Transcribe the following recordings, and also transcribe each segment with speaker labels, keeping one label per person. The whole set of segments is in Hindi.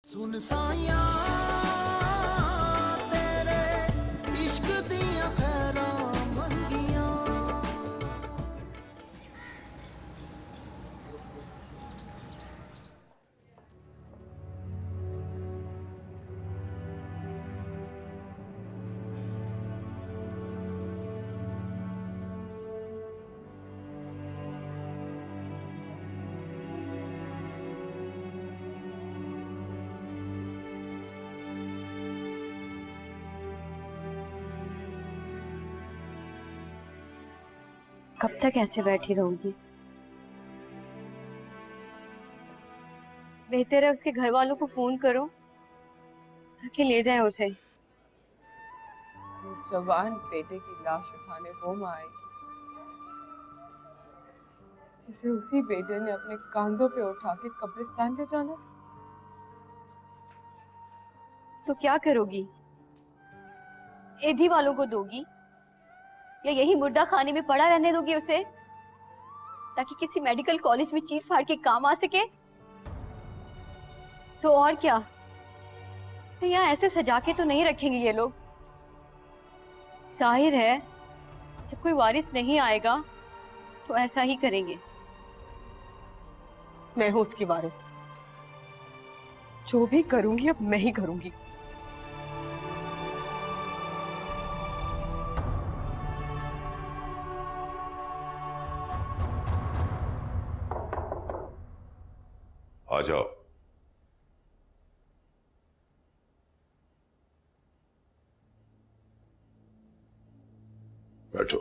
Speaker 1: सुन साइया तेरे इश्क दियां खैरां मंगियां।
Speaker 2: कब तक ऐसे बैठी रहूंगी? बेहतर है उसके घर वालों को फोन करो ताकि ले जाए उसे।
Speaker 3: वो जवान बेटे की लाश उठाने वो माँ आई जिसे उसी बेटे ने अपने कांधों पे उठा के कब्रिस्तान ले जाना।
Speaker 2: तो क्या करोगी? एधी वालों को दोगी या यही मुर्दा खाने में पड़ा रहने दोगी उसे ताकि किसी मेडिकल कॉलेज में चीर फाड़ के काम आ सके? तो और क्या, तो यहाँ ऐसे सजा के तो नहीं रखेंगे ये लोग। जाहिर है जब कोई वारिस नहीं आएगा तो ऐसा ही करेंगे।
Speaker 3: मैं हूं उसकी वारिस, जो भी करूंगी अब मैं ही करूंगी।
Speaker 4: आ जाओ। बैठो।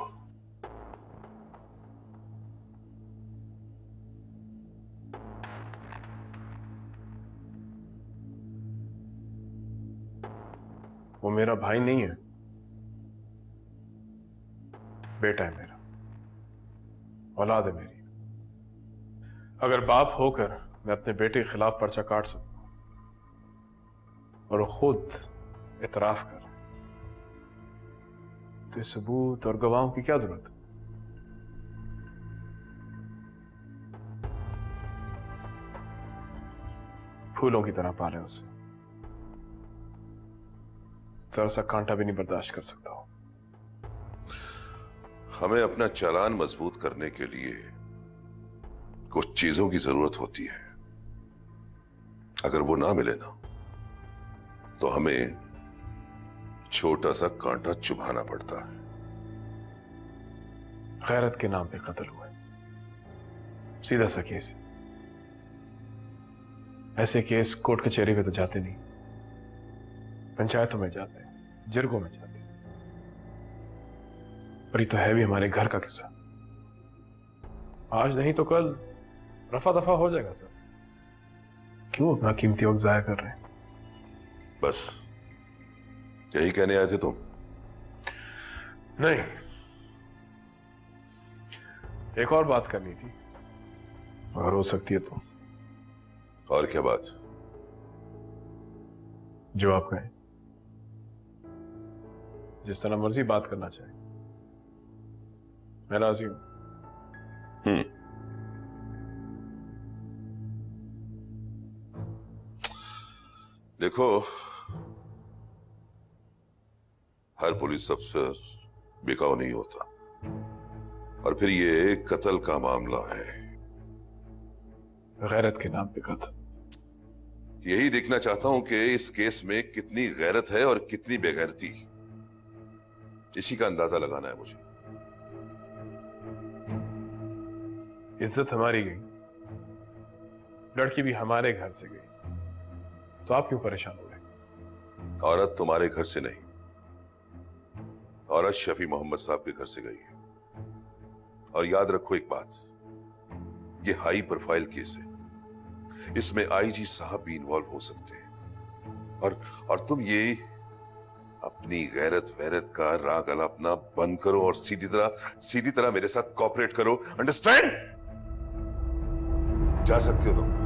Speaker 5: वो मेरा भाई नहीं है, बेटा है मेरा, औलाद है मेरी। अगर बाप होकर मैं अपने बेटे के खिलाफ पर्चा काट सकता और वो खुद इतराफ कर, तो इस सबूत और गवाहों की क्या जरूरत है? फूलों की तरह पाले उसे, जरा सा कांटा भी नहीं बर्दाश्त कर सकता हूं।
Speaker 4: हमें अपना चालान मजबूत करने के लिए कुछ चीजों की जरूरत होती है। अगर वो ना मिले ना तो हमें छोटा सा कांटा चुभाना पड़ता है।
Speaker 5: गैरत के नाम पे कत्ल हुआ है, सीधा सा केस। ऐसे केस कोर्ट कचहरी में तो जाते नहीं, पंचायतों में जाते हैं, जिरगों में जाते हैं। पर ये तो है भी हमारे घर का किस्सा। आज नहीं तो कल रफा दफा हो जाएगा सर। क्यों अपना कीमती वक्त जाया कर रहे हैं?
Speaker 4: बस यही कहने आए थे तुम?
Speaker 5: नहीं, एक और बात करनी थी, अगर हो सकती है तो।
Speaker 4: और क्या बात?
Speaker 5: जो आप कहें, जिस तरह मर्जी बात करना चाहे, मैं राजी हूं।
Speaker 4: देखो, हर पुलिस अफसर बिकाऊ नहीं होता, और फिर ये कत्ल का मामला है।
Speaker 5: गैरत के नाम पे कत्ल।
Speaker 4: यही देखना चाहता हूं कि इस केस में कितनी गैरत है और कितनी बेगैरती। इसी का अंदाजा लगाना है मुझे।
Speaker 5: इज्जत हमारी गई, लड़की भी हमारे घर से गई, तो आप क्यों परेशान हो रहे?
Speaker 4: औरत तुम्हारे घर से नहीं, औरत शफी मोहम्मद साहब के घर से गई है। और याद रखो एक बात, ये हाई प्रोफाइल केस है, इसमें आईजी साहब भी इन्वॉल्व हो सकते हैं। और तुम ये अपनी गैरत वैरत का राग अलापना बंद करो और सीधी तरह मेरे साथ कोऑपरेट करो। अंडरस्टैंड? जा सकते हो तुम।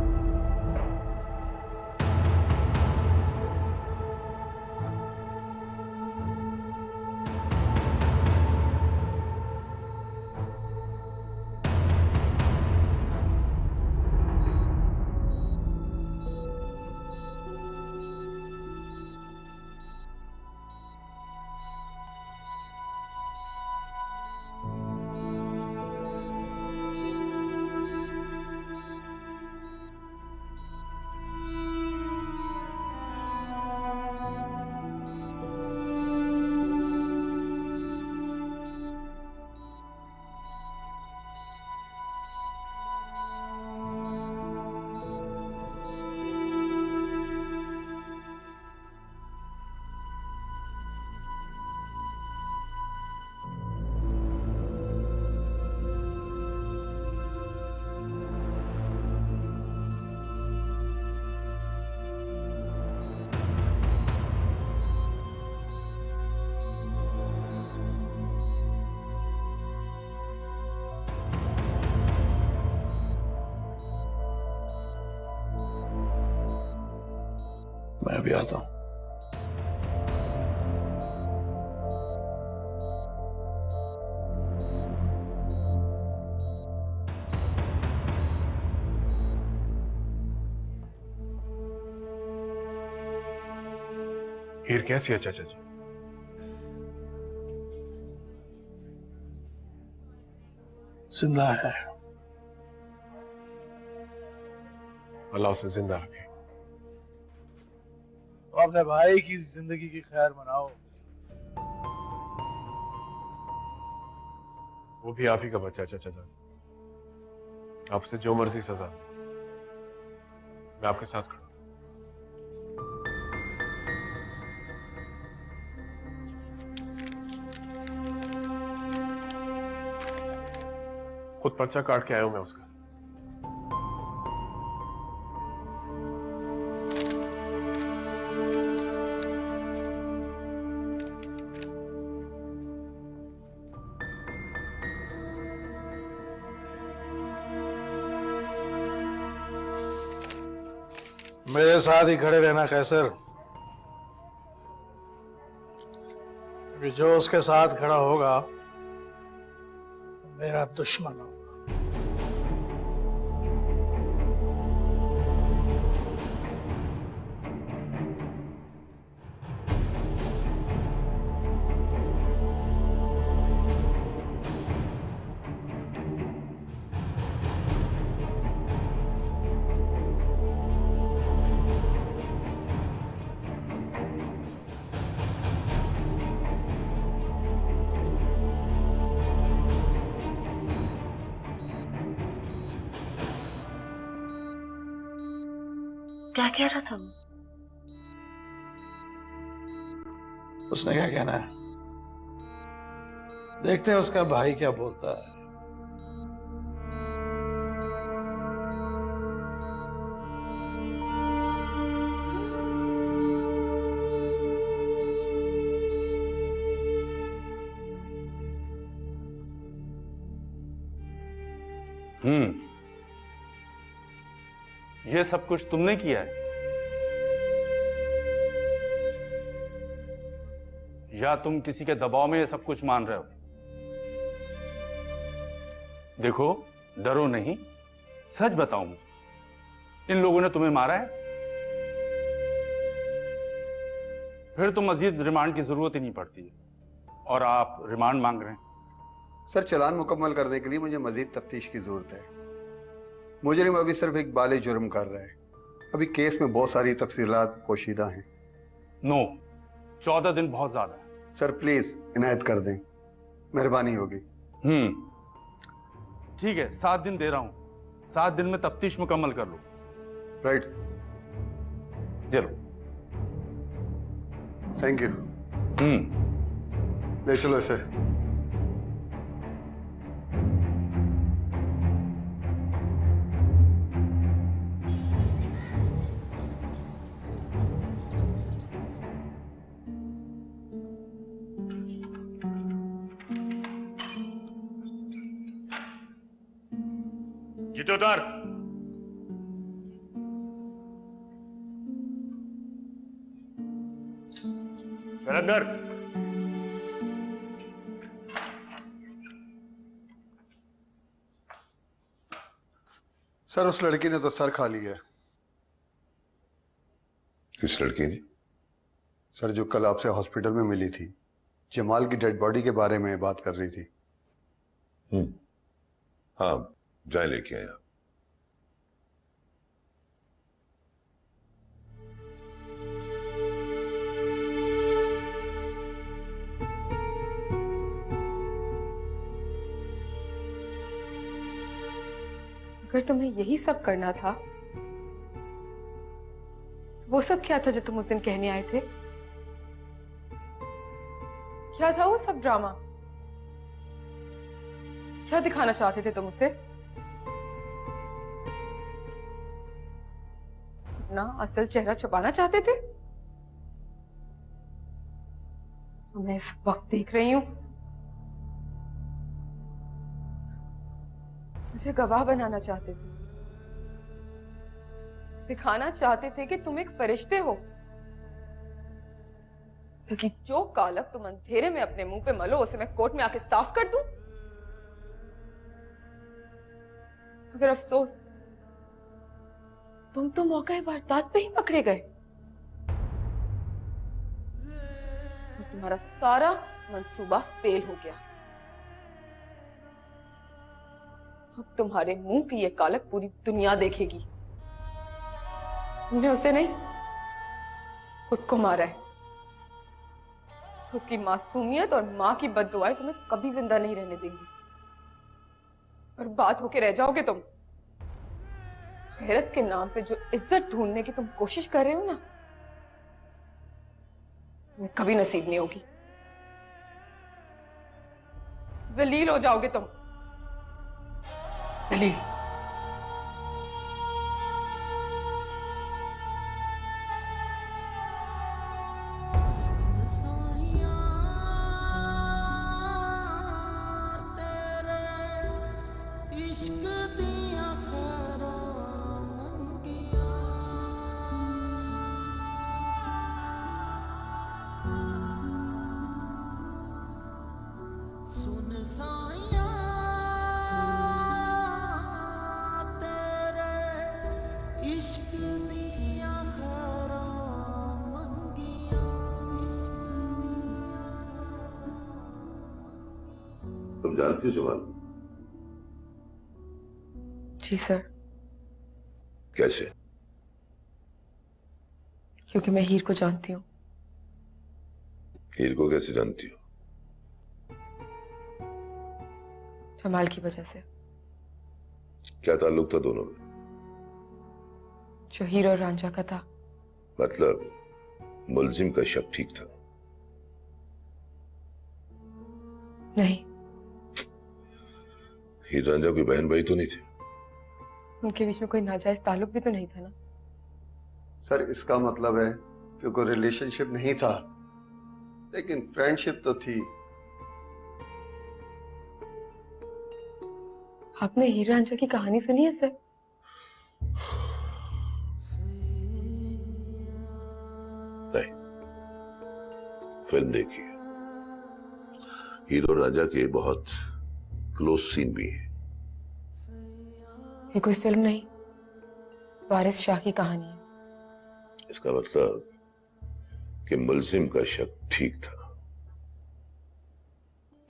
Speaker 6: मैं अभी आता हूं।
Speaker 5: हीर कैसी है चाचा जी?
Speaker 6: जिंदा है।
Speaker 5: अल्लाह उसे जिंदा रखे।
Speaker 6: तो अपने भाई की जिंदगी की खैर मनाओ।
Speaker 5: वो भी आप ही का बच्चा है चाचा जी। आपसे जो मर्जी सजा, मैं आपके साथ खड़ा हूं। खुद पर्चा काट के आया हूं मैं उसका।
Speaker 6: मेरे साथ ही खड़े रहना कैसर। क्योंकि जो उसके साथ खड़ा होगा मेरा दुश्मन होगा।
Speaker 7: क्या कह रहा था वो?
Speaker 6: उसने क्या कहना है, देखते हैं उसका भाई क्या बोलता है।
Speaker 8: ये सब कुछ तुमने किया है या तुम किसी के दबाव में ये सब कुछ मान रहे हो? देखो, डरो नहीं, सच बताऊं, इन लोगों ने तुम्हें मारा है, फिर तो मजीद रिमांड की जरूरत ही नहीं पड़ती है और आप रिमांड मांग रहे हैं।
Speaker 9: सर, चालान मुकम्मल करने के लिए मुझे मजीद तफ्तीश की जरूरत है। मुजरिम अभी सिर्फ एक बाले जुर्म कर रहा है। अभी केस में बहुत सारी तफसीलात पोशीदा हैं।
Speaker 8: नो, 14 दिन बहुत ज्यादा है।
Speaker 9: सर प्लीज इनायत कर दें, मेहरबानी होगी।
Speaker 8: ठीक है, 7 दिन दे रहा हूं। 7 दिन में तफ्तीश मुकम्मल कर लो।
Speaker 9: राइट,
Speaker 8: चलो।
Speaker 9: Thank you. ले चलो सर।
Speaker 5: जीते उतार। चल अंदर।
Speaker 9: सर, उस लड़की ने तो सर खा लिया है।
Speaker 4: किस लड़की ने?
Speaker 9: सर, जो कल आपसे हॉस्पिटल में मिली थी, जमाल की डेड बॉडी के बारे में बात कर रही थी।
Speaker 4: हाँ, जाए लेके आया।
Speaker 3: अगर तुम्हें यही सब करना था, तो वो सब क्या था जो तुम उस दिन कहने आए थे? क्या था वो सब ड्रामा? क्या दिखाना चाहते थे तुम उसे? अपना असल चेहरा छुपाना चाहते थे? तो मैं इस वक्त देख रही हूं। मुझे गवाह बनाना चाहते थे, दिखाना चाहते थे कि तुम एक फरिश्ते हो, तो कि जो कालक तुम अंधेरे में अपने मुंह पे मलो उसे मैं कोर्ट में आके साफ कर दूं? मगर अफसोस, तुम तो मौका वारदात पे ही पकड़े गए और तुम्हारा सारा मंसूबा फेल हो गया। अब तुम्हारे मुंह की ये कालक पूरी दुनिया देखेगी। तुमने उसे नहीं, खुद को मारा है। उसकी मासूमियत और मां की बद्दुआएं तुम्हें कभी जिंदा नहीं रहने देंगी और बात होके रह जाओगे तुम। गैरत के नाम पे जो इज्जत ढूंढने की तुम कोशिश कर रहे हो ना, तुम्हें कभी नसीब नहीं होगी। जलील हो जाओगे तुम, जलील।
Speaker 4: तुम जानती हो जमाल?
Speaker 3: जी सर।
Speaker 4: कैसे?
Speaker 3: क्योंकि मैं हीर को जानती हूँ।
Speaker 4: हीर को कैसे जानती हो?
Speaker 3: जमाल की वजह से।
Speaker 4: क्या ताल्लुक था दोनों में?
Speaker 3: जो हीर और रांझा का था।
Speaker 4: मतलब मुलजिम का शक ठीक था?
Speaker 3: नहीं।
Speaker 4: हीर रांझा कोई बहन भाई तो नहीं थे?
Speaker 3: उनके बीच में कोई नाजायज ताल्लुक भी तो नहीं था ना?
Speaker 9: सर इसका मतलब है कि कोई रिलेशनशिप नहीं था, लेकिन फ्रेंडशिप तो थी।
Speaker 3: आपने हीर रांझा की कहानी सुनी है सर?
Speaker 4: नहीं, फिल्म देखी है। हीर और रांझा के बहुत क्लोज सीन भी है।
Speaker 3: ये कोई फिल्म नहीं, वारिस शाह की कहानी है।
Speaker 4: इसका मतलब कि मुलजिम का शक ठीक था?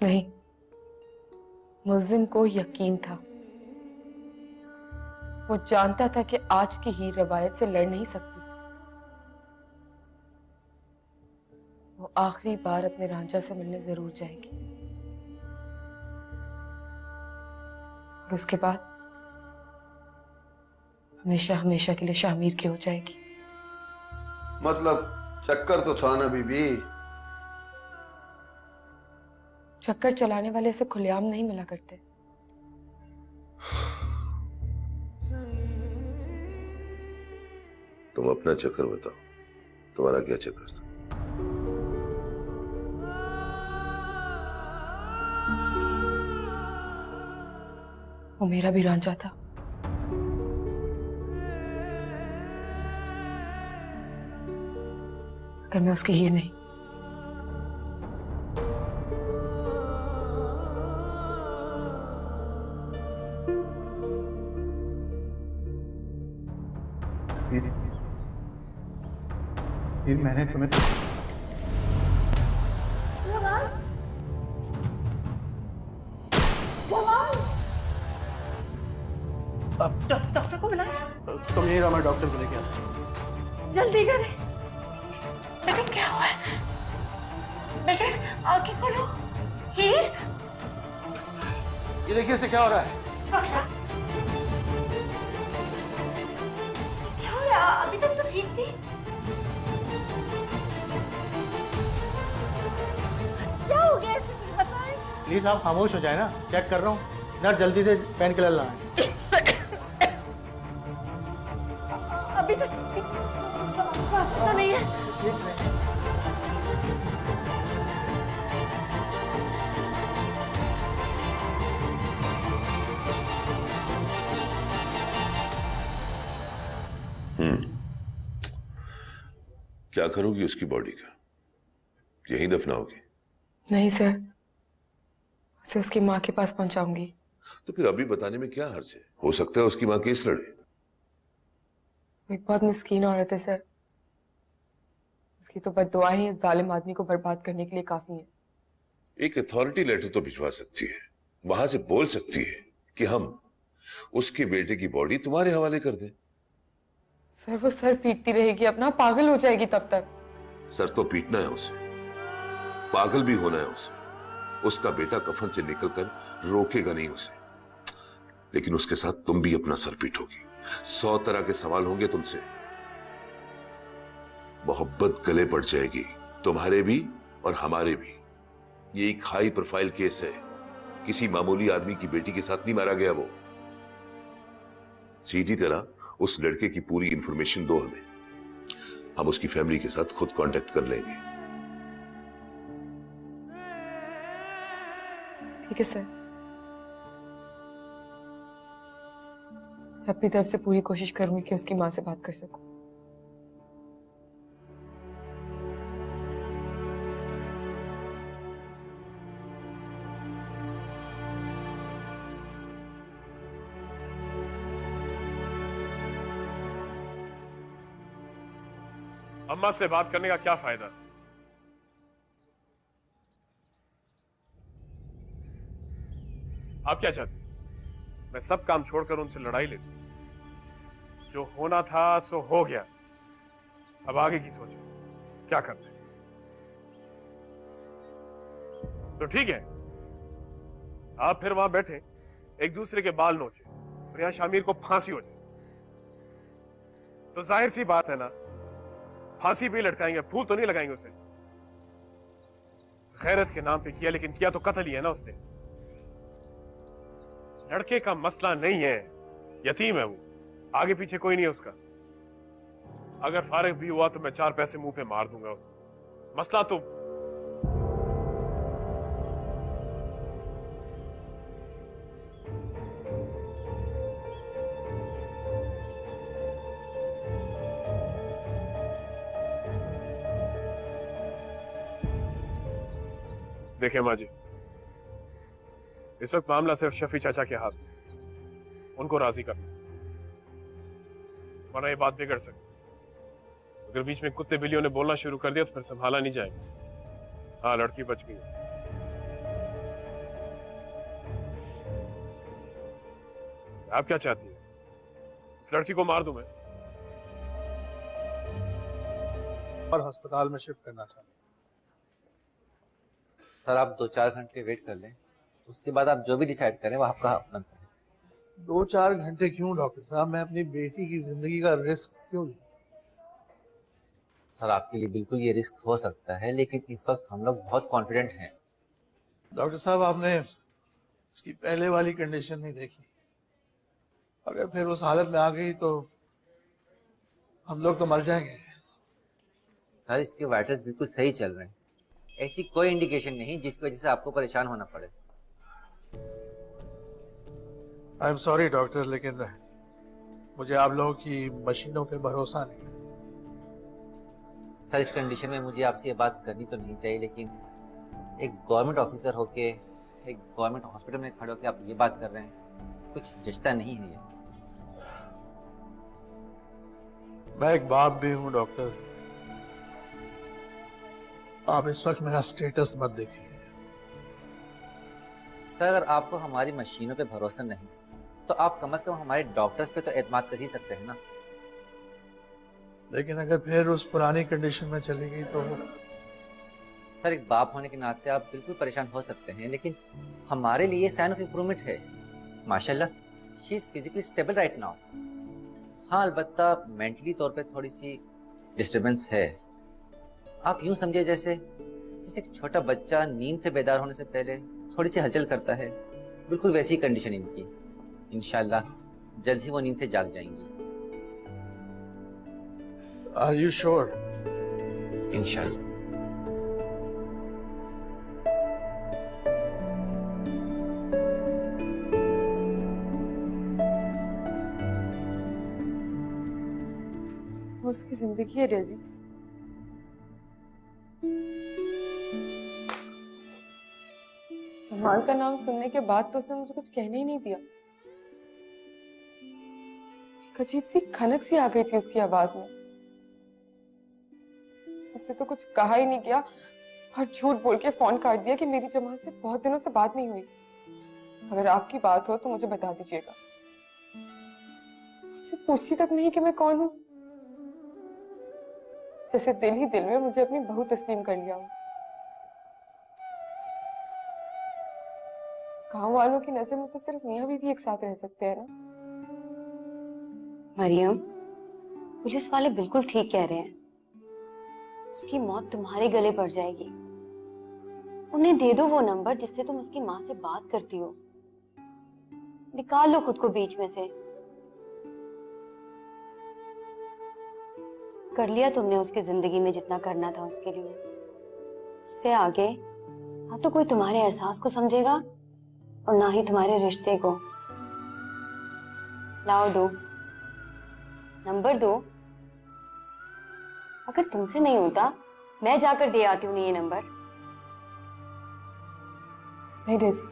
Speaker 3: नहीं, मुलजिम को यकीन था। वो जानता था कि आज की हीर रवायत से लड़ नहीं सकती। वो आखिरी बार अपने रांझा से मिलने जरूर जाएगी और उसके बाद हमेशा हमेशा के लिए शामिर की हो जाएगी।
Speaker 9: मतलब चक्कर तो था ना बीबी।
Speaker 3: चक्कर चलाने वाले ऐसे खुलेआम नहीं मिला करते।
Speaker 4: तुम अपना चक्कर बताओ, तुम्हारा क्या चक्कर था?
Speaker 3: वो मेरा भी रांझा था। अगर मैं उसकी हीर नहीं।
Speaker 10: हीर, मैंने तुम्हें
Speaker 7: डॉक्टर को बुलाएं।
Speaker 10: तुम यही रहो, मैं डॉक्टर को लेके आता।
Speaker 7: जल्दी करें। बेटे क्या हुआ है? बेटे आंखें खोलो। हीर,
Speaker 10: ये देखिए इसे क्या हो रहा है।
Speaker 7: डॉक्टर साहब, क्या हो रहा है? अभी तक तो ठीक थी। क्या हो गया इसे कुछ बताएं।
Speaker 10: प्लीज आप खामोश हो जाए ना, चेक कर रहा हूँ। नर्स जल्दी से पेन किलर लाएं।
Speaker 7: अभी तक तो नहीं है।
Speaker 4: क्या करोगी उसकी बॉडी का? यहीं दफनाओगी?
Speaker 3: नहीं सर, उसे उसकी माँ के पास पहुंचाऊंगी।
Speaker 4: तो फिर अभी बताने में क्या हर्ज है? हो सकता है उसकी माँ केस लड़े।
Speaker 3: वो एक बहुत मिस्कीन औरत है सर। उसकी तो बद्दुआएं ही इस जालिम आदमी को बर्बाद करने के लिए काफी हैं।
Speaker 4: एक अथॉरिटी लेटर तो भिजवा सकती है, वहां से बोल सकती है कि हम उसके बेटे की बॉडी तुम्हारे हवाले कर दें।
Speaker 3: सर वो सर पीटती रहेगी अपना, पागल हो जाएगी तब तक।
Speaker 4: सर तो पीटना है उसे, पागल भी होना है उसे। उसका बेटा कफन से निकलकर रोकेगा नहीं उसे, लेकिन उसके साथ तुम भी अपना सर पीटोगी। 100 तरह के सवाल होंगे तुमसे। मोहब्बत गले पड़ जाएगी, तुम्हारे भी और हमारे भी। ये एक हाई प्रोफाइल केस है, किसी मामूली आदमी की बेटी के साथ नहीं मारा गया वो। सीधी तरह उस लड़के की पूरी इंफॉर्मेशन दो हमें, हम उसकी फैमिली के साथ खुद कांटेक्ट कर लेंगे।
Speaker 3: ठीक है सर, मैं अपनी तरफ से पूरी कोशिश करूंगी कि उसकी माँ से बात कर सकूं।
Speaker 5: अम्मा से बात करने का क्या फायदा? आप क्या चाहते? मैं सब काम छोड़कर उनसे लड़ाई ले लूं? जो होना था सो हो गया, अब आगे की सोचो, क्या करना है। तो ठीक है, आप फिर वहां बैठे एक दूसरे के बाल नोचे और यहां शामिर को फांसी हो जाए, तो जाहिर सी बात है ना, फांसी भी लटकाएंगे, फूल तो नहीं लगाएंगे उसे। खैरत के नाम पे किया, लेकिन किया तो कत्ल ही है ना उसने। लड़के का मसला नहीं है, यतीम है वो, आगे पीछे कोई नहीं है उसका। अगर फारिग भी हुआ तो मैं 4 पैसे मुंह पे मार दूंगा उसे। मसला तो देखिए माँ जी, इस वक्त मामला सिर्फ शफी चाचा के हाथ में, उनको राजी करना, वरना ये बात बिगड़ सकती। अगर बीच में कुत्ते बिल्लियों ने बोलना शुरू कर दिया तो फिर संभाला नहीं जाएगा। हाँ, लड़की बच गई। आप क्या चाहती है? इस लड़की को मार दूं मैं?
Speaker 6: और अस्पताल में शिफ्ट करना चाहते हैं।
Speaker 11: सर आप 2-4 घंटे वेट कर लें, उसके बाद आप जो भी डिसाइड करें वो आपका अपना करें।
Speaker 6: 2-4 घंटे क्यों डॉक्टर साहब? मैं अपनी बेटी की जिंदगी का रिस्क क्यों लूं?
Speaker 11: सर आपके लिए बिल्कुल ये रिस्क हो सकता है, लेकिन इस वक्त हम लोग बहुत कॉन्फिडेंट हैं।
Speaker 6: डॉक्टर साहब, आपने इसकी पहले वाली कंडीशन नहीं देखी। अगर फिर उस हालत में आ गई तो हम लोग तो मर जाएंगे।
Speaker 11: सर इसके वाइटल्स बिल्कुल सही चल रहे हैं, ऐसी कोई इंडिकेशन नहीं जिसकी वजह से आपको परेशान होना पड़े।
Speaker 6: आई एम सॉरी डॉक्टर, लेकिन मुझे आप लोगों की मशीनों पे भरोसा नहीं है।
Speaker 11: सर इस कंडीशन में मुझे आपसे ये बात करनी तो नहीं चाहिए, लेकिन एक गवर्नमेंट ऑफिसर होके एक गवर्नमेंट हॉस्पिटल में खड़े होकर आप ये बात कर रहे हैं, कुछ जचता नहीं है ये।
Speaker 6: मैं एक बाप भी हूं डॉक्टर। आप इस वक्त मेरा स्टेटस मत देखिए।
Speaker 11: सर अगर आपको हमारी मशीनों पे भरोसा नहीं तो आप कम से कम हमारे डॉक्टर्स पे तो एतमाद कर ही सकते हैं ना।
Speaker 6: लेकिन अगर फिर उस पुरानी कंडीशन में चली गई तो?
Speaker 11: सर एक बाप होने के नाते आप बिल्कुल परेशान हो सकते हैं, लेकिन हमारे लिए साइन ऑफ इम्प्रूवमेंट है। माशाल्लाह she is physically stable right now. हाँ अलबत्ता मेंटली तौर पे थोड़ी सी डिस्टर्बेंस है। आप यूं समझिए जैसे एक छोटा बच्चा नींद से बेदार होने से पहले थोड़ी सी हलचल करता है, बिल्कुल वैसी कंडीशन इनकी। इंशाल्लाह जल्द ही वो नींद से जाग जाएंगी।
Speaker 6: Are you sure?
Speaker 11: इंशाल्लाह।
Speaker 3: वो उसकी जिंदगी है रेजी। सलमान का नाम सुनने के बाद तो उसने मुझे कुछ कहने ही नहीं दिया। एक अजीब सी खनक सी आ गई थी उसकी आवाज में। मुझसे तो कुछ कहा ही नहीं गया और झूठ बोल के फोन काट दिया कि मेरी जमाल से बहुत दिनों से बात नहीं हुई। अगर आपकी बात हो तो मुझे बता दीजिएगा। मुझसे पूछती तक नहीं कि मैं कौन हूं। जैसे दिल ही दिल में मुझे अपनी बहू तस्लीम कर लिया हूं। गांव वालों की नजर में तो सिर्फ मियां बीवी एक साथ रह सकते हैं ना।
Speaker 2: मरियम, पुलिस वाले बिल्कुल ठीक कह रहे हैं। उसकी मौत तुम्हारे गले पड़ जाएगी। उन्हें दे दो वो नंबर जिससे तुम उसकी माँ से बात करती हो। निकाल लो खुद को बीच में से। कर लिया तुमने उसकी जिंदगी में जितना करना था उसके लिए। इससे आगे ना तो कोई तुम्हारे एहसास को समझेगा और ना ही तुम्हारे रिश्ते को। लाओ, दो नंबर दो। अगर तुमसे नहीं होता मैं जाकर दे आती हूँ ये नंबर।
Speaker 3: नहीं डेज़ी,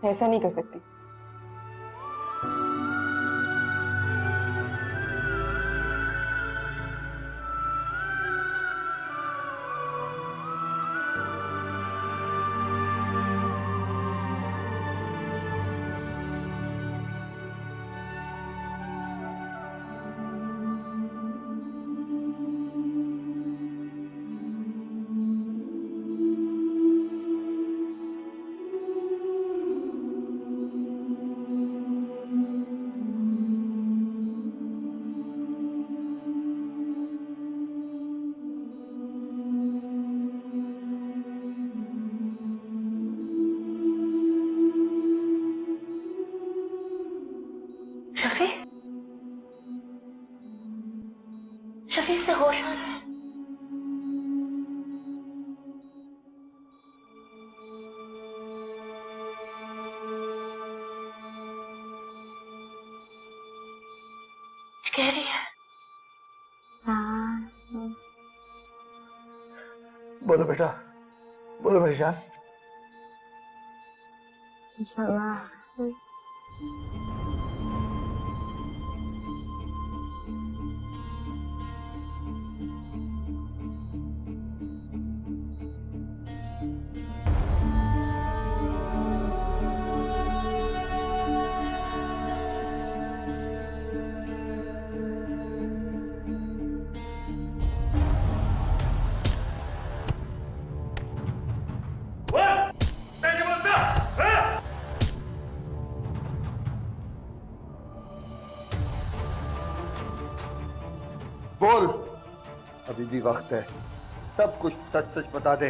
Speaker 3: मैं ऐसा नहीं कर सकती।
Speaker 7: शफी, शफी से होश आ रहा है। कह रही है।
Speaker 6: बोलो बेटा, बोलो मेरी जान।
Speaker 9: बोल, अभी भी वक्त है। सब कुछ सच सच बता दे।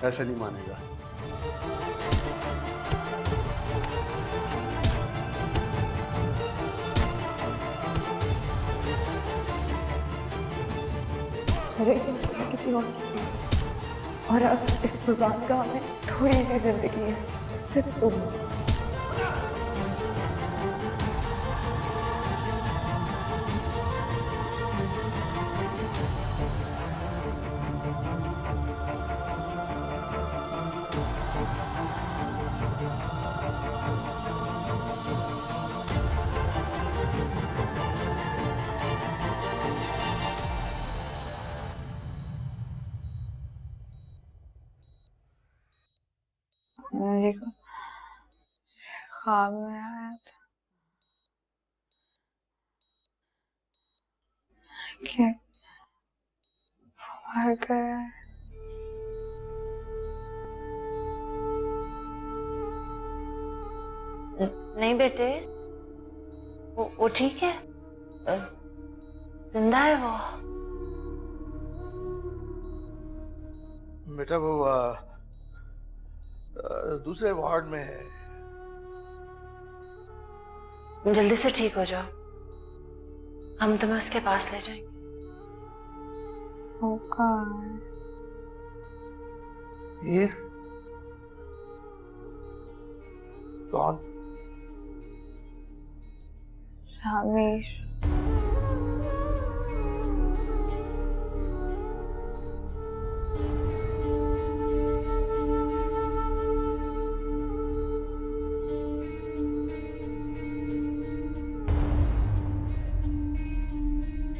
Speaker 9: ऐसे नहीं मानेगा।
Speaker 3: किसी और की और अब इस कुर्बान गांव में थोड़ी सी जिंदगी है, सिर्फ तुम।
Speaker 7: मेरे को ख्वाब में आया था कि वो मर गया है। नहीं बेटे, वो ठीक है, जिंदा है वो।
Speaker 6: बेटा वो दूसरे वार्ड में है।
Speaker 7: तुम जल्दी से ठीक हो जाओ, हम तुम्हें उसके पास ले जाएंगे। वो कहाँ है?
Speaker 6: ये कौन?
Speaker 7: रामेश।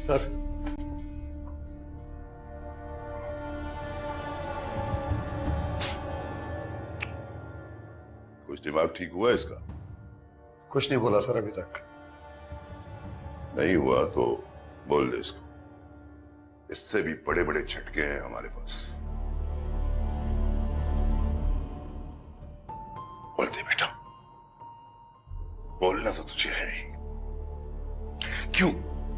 Speaker 12: सर
Speaker 4: कुछ दिमाग ठीक हुआ इसका?
Speaker 12: कुछ नहीं बोला सर अभी तक।
Speaker 4: नहीं हुआ तो बोल दे इसको, इससे भी बड़े बड़े झटके हैं हमारे पास। बोल दे बेटा, बोलना तो तुझे है ही। क्यों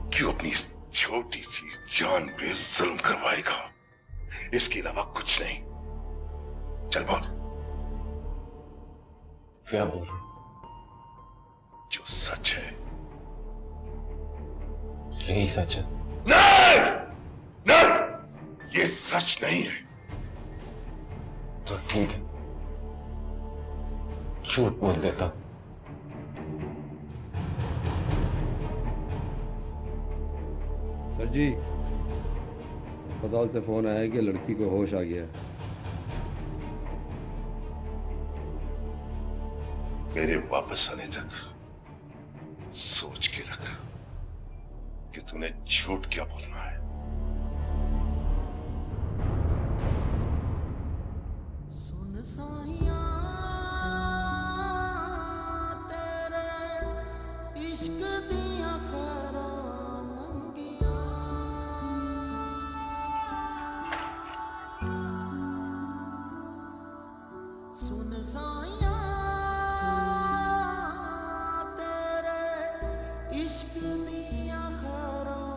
Speaker 4: क्यों अपनी इस छोटी सी जान पे जुल्म करवाएगा? इसके अलावा कुछ नहीं। चल बोल।
Speaker 12: क्या बोल रहे?
Speaker 4: जो सच है।
Speaker 12: यही सच है?
Speaker 4: नहीं नहीं, ये सच नहीं है।
Speaker 12: तो ठीक है, झूठ बोल देता।
Speaker 13: सर जी, अस्पताल से फोन आया कि लड़की को होश आ गया है।
Speaker 4: मेरे वापस आने तक सोच के रख कि तूने झूठ क्या बोलना है।
Speaker 1: सुन साइया तेरे इश्क दिया खैरां मंगियां, सुन साइया तेरे इश्क दिया खैरां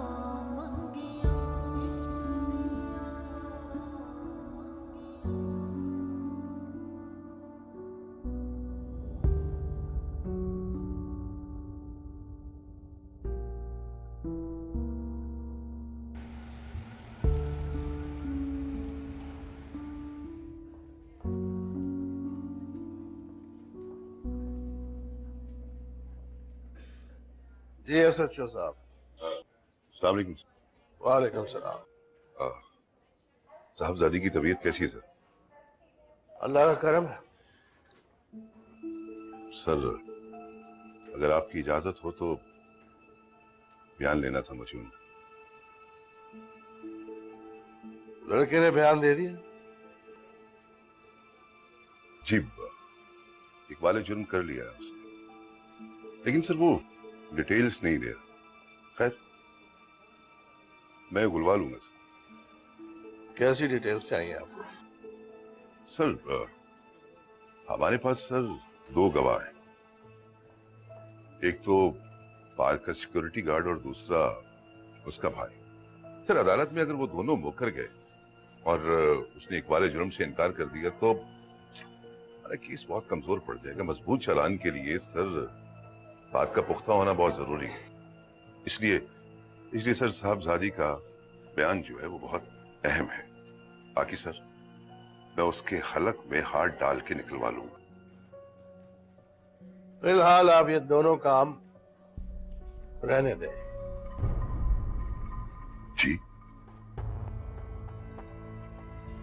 Speaker 1: मंगियां,
Speaker 6: जी एसएचओ साहब।
Speaker 4: अस्सलाम वालेकुम।
Speaker 6: वालेकुम सलाम।
Speaker 4: साहबजादी की तबीयत कैसी है सर?
Speaker 6: अल्लाह का करम है।
Speaker 4: सर अगर आपकी इजाजत हो तो बयान लेना था मुझे उनका।
Speaker 6: लड़के ने बयान दे दिया?
Speaker 4: जी, इकबाल जुर्म कर लिया है उसने, लेकिन सर वो डिटेल्स नहीं दे रहा। खैर मैं बुलवा लूंगा सर।
Speaker 6: कैसी डिटेल्स चाहिए आपको?
Speaker 4: सर हमारे पास सर दो गवाह हैं, एक तो पार्क का सिक्योरिटी गार्ड और दूसरा उसका भाई। सर अदालत में अगर वो दोनों मुकर गए और उसने इकबाल जुर्म से इनकार कर दिया तो हमारा केस बहुत कमजोर पड़ जाएगा। मजबूत चालान के लिए सर बात का पुख्ता होना बहुत जरूरी है। इसलिए सर साहबजादी का बयान जो है वो बहुत अहम है। बाकी सर मैं उसके हलक में हाथ डाल के निकलवा लूंगा।
Speaker 6: फिलहाल आप ये दोनों काम रहने दें।
Speaker 4: जी।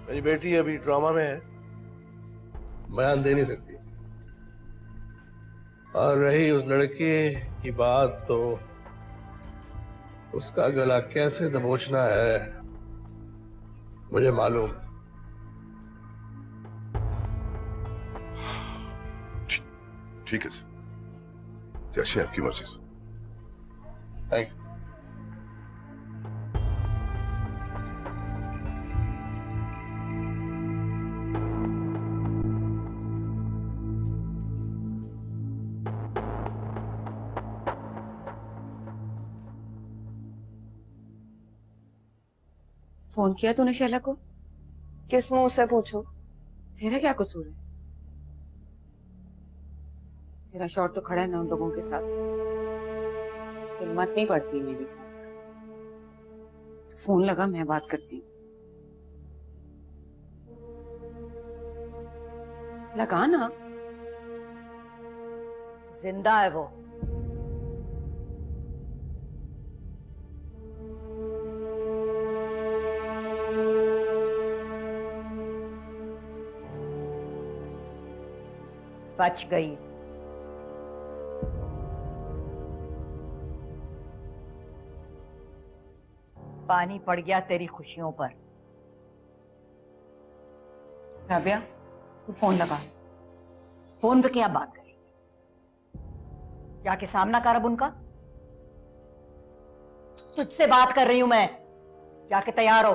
Speaker 6: मेरी बेटी अभी ट्रॉमा में है, बयान दे नहीं सकती। और रही उस लड़के की बात, तो उसका गला कैसे दबोचना है मुझे मालूम है।
Speaker 4: ठीक है सर, जैसे आपकी मर्जी सर।
Speaker 6: Thank you.
Speaker 7: फोन किया तूने शैला को?
Speaker 3: किस मुंह से पूछूं?
Speaker 7: तेरा क्या कसूर है? तेरा शौहर तो खड़ा है ना उन लोगों के साथ। हिम्मत नहीं पड़ती मेरी। तो फोन लगा, मैं बात करती हूँ। लगा ना।
Speaker 14: जिंदा है वो। बच गई। पानी पड़ गया तेरी खुशियों पर।
Speaker 7: राबिया, तू फोन लगा।
Speaker 14: फोन पे क्या बात करेगी? जाके सामना कर अब उनका। तुझसे बात कर रही हूं मैं, जाके तैयार हो।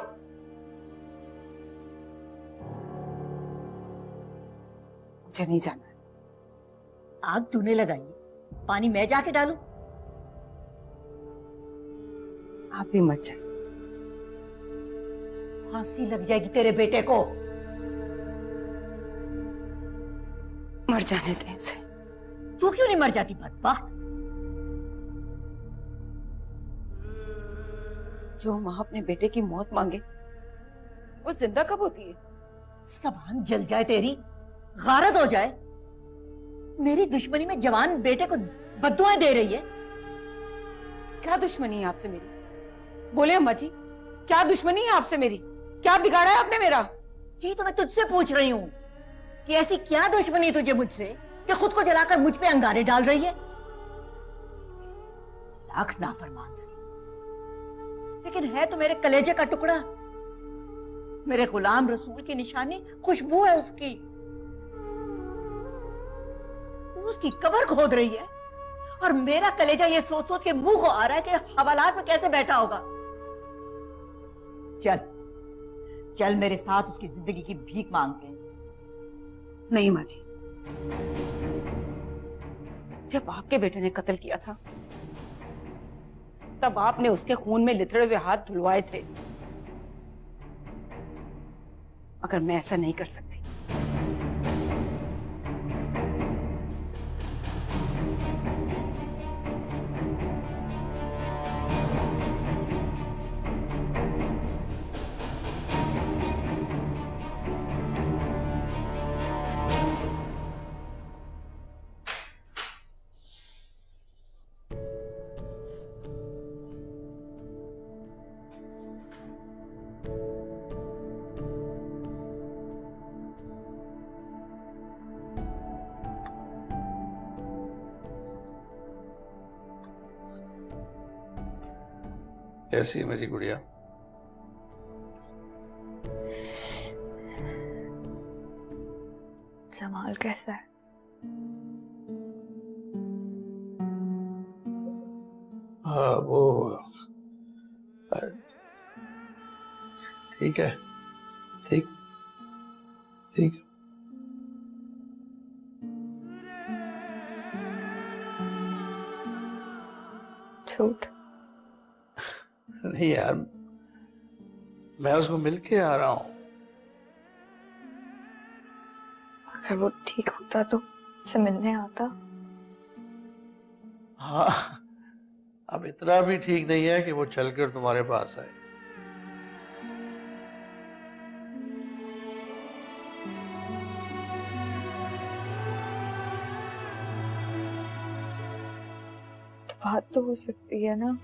Speaker 7: मुझे नहीं जाना।
Speaker 14: आग तूने लगाई, पानी मैं जाके डालूं?
Speaker 7: आप भी मत जाए।
Speaker 14: फांसी लग जाएगी तेरे बेटे को।
Speaker 7: मर जाने दे उसे।
Speaker 14: तू क्यों नहीं मर जाती बदबख्त?
Speaker 7: जो माँ अपने बेटे की मौत मांगे वो जिंदा कब होती है?
Speaker 14: जबान जल जाए तेरी, गारत हो जाए। मेरी दुश्मनी में जवान बेटे को बद्दुआएं दे रही है।
Speaker 7: क्या दुश्मनी है आपसे मेरी? बोले अम्मा जी, क्या दुश्मनी है आपसे मेरी? क्या बिगाड़ा है आपने मेरा?
Speaker 14: यही तो मैं तुझसे पूछ रही हूँ कि ऐसी क्या दुश्मनी तुझे मुझसे कि खुद को जलाकर मुझ पे अंगारे डाल रही है? लाख नाफरमान से, लेकिन है तो मेरे कलेजे का टुकड़ा। मेरे गुलाम रसूल की निशानी खुशबू है उसकी। तू उसकी कब्र खोद रही है और मेरा कलेजा ये सोच सोच के मुंह को आ रहा है कि हवालात में कैसे बैठा होगा। चल चल मेरे साथ उसकी जिंदगी की भीख मांगते हैं।
Speaker 7: नहीं माँ जी, जब आपके बेटे ने कत्ल किया था तब आपने उसके खून में लिथड़े हुए हाथ धुलवाए थे, मगर मैं ऐसा नहीं कर सकती।
Speaker 6: कैसी है मेरी गुड़िया?
Speaker 2: जमाल कैसा है?
Speaker 6: हाँ वो ठीक है, ठीक ठीक।
Speaker 2: झूठ
Speaker 6: नहीं यार, मैं उसको मिल के आ रहा हूँ।
Speaker 2: अगर वो ठीक होता तो से मिलने आता।
Speaker 6: हाँ, अब इतना भी ठीक नहीं है कि वो चलकर तुम्हारे पास आए।
Speaker 2: तो बात तो हो सकती है ना?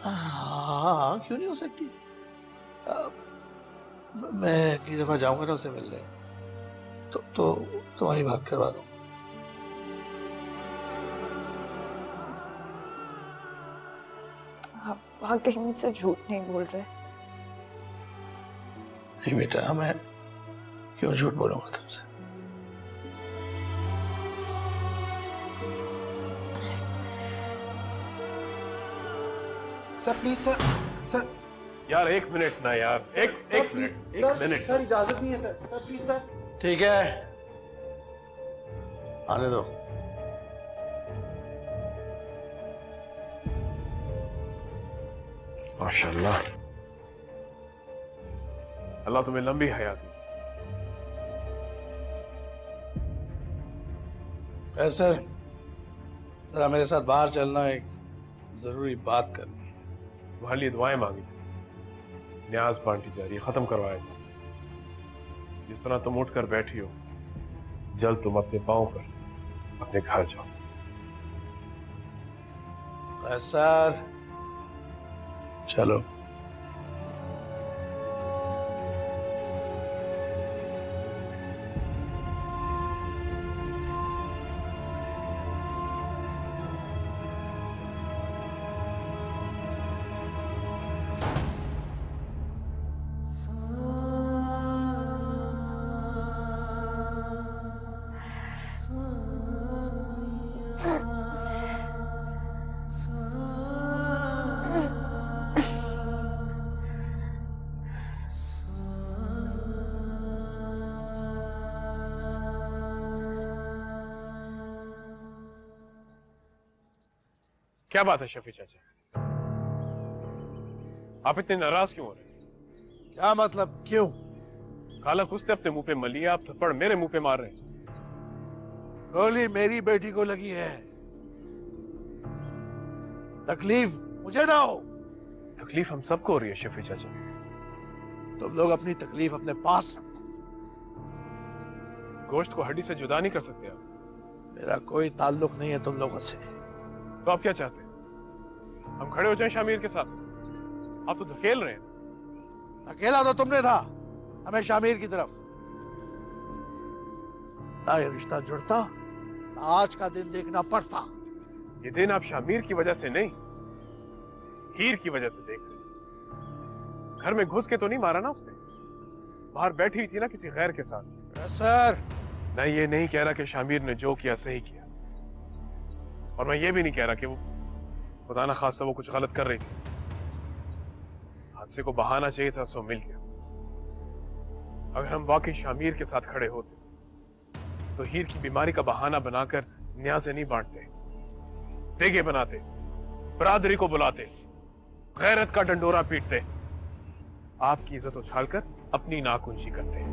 Speaker 6: हाँ, क्यों नहीं हो सकती? मैं अगली दफा जाऊंगा ना उसे मिलने, तो तुम्हारी बात करवा दूँ।
Speaker 2: आप वाकई मुझसे झूठ नहीं बोल रहे?
Speaker 6: नहीं बेटा, मैं क्यों झूठ बोलूंगा तुमसे?
Speaker 15: सर प्लीज सर, सर
Speaker 5: यार एक मिनट ना यार, एक मिनट, एक मिनट।
Speaker 15: सर इजाजत नहीं है सर, सर प्लीज सर।
Speaker 6: ठीक है, आने दो।
Speaker 5: माशाल्लाह, अल्लाह तुम्हें लंबी हयात दे।
Speaker 6: सर जरा मेरे साथ बाहर चलना, एक जरूरी बात करनी है।
Speaker 5: तुम्हारे लिए दुआएं मांगी थी, न्याज बांटी जा रही है, खत्म करवाया जा रहा है। जिस तरह तुम उठकर बैठी हो, जल्द तुम अपने पांव पर अपने घर जाओ।
Speaker 6: सर चलो।
Speaker 5: क्या बात है शफी चाचा, आप इतने नाराज क्यों हो रहे हैं?
Speaker 6: क्या मतलब क्यों?
Speaker 5: काला कुश्ते अपने मुंह पे मलिए, आप थप्पड़ मेरे मुंह पे मार रहे हैं।
Speaker 6: गोली मेरी बेटी को लगी है, तकलीफ मुझे ना हो।
Speaker 5: तकलीफ हम सबको हो रही है शफी चाचा।
Speaker 6: तुम लोग अपनी तकलीफ अपने पास रखो।
Speaker 5: गोश्त को हड्डी से जुदा नहीं कर सकते आप।
Speaker 6: मेरा कोई ताल्लुक नहीं है तुम लोगों से।
Speaker 5: तो आप क्या चाहते हैं, हम खड़े हो जाएं शामिर के साथ? आप तो धकेल रहे हैं।
Speaker 6: अकेला तो तुमने था, हमें शामिर की तरफ। ना ये रिश्ता जुड़ता, ना आज का दिन देखना पड़ता।
Speaker 5: ये दिन आप शामिर की वजह से नहीं, हीर की वजह से देख रहे हैं। घर में घुस के तो नहीं मारा ना उसने, बाहर बैठी हुई थी ना किसी गैर के साथ।
Speaker 6: सर,
Speaker 5: मैं ये नहीं कह रहा कि शामिर ने जो किया सही किया, और मैं ये भी नहीं कह रहा कि वो खुदा ना खासा वो कुछ गलत कर रही थी। हादसे को बहाना चाहिए था, सो मिल गया। अगर हम वाकई शामिर के साथ खड़े होते तो हीर की बीमारी का बहाना बनाकर न्याज़े नहीं बांटते, देगे बनाते, बरादरी को बुलाते, गैरत का डंडोरा पीटते, आपकी इज्जत उछालकर अपनी नाक ऊंची करते।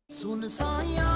Speaker 1: सुन साया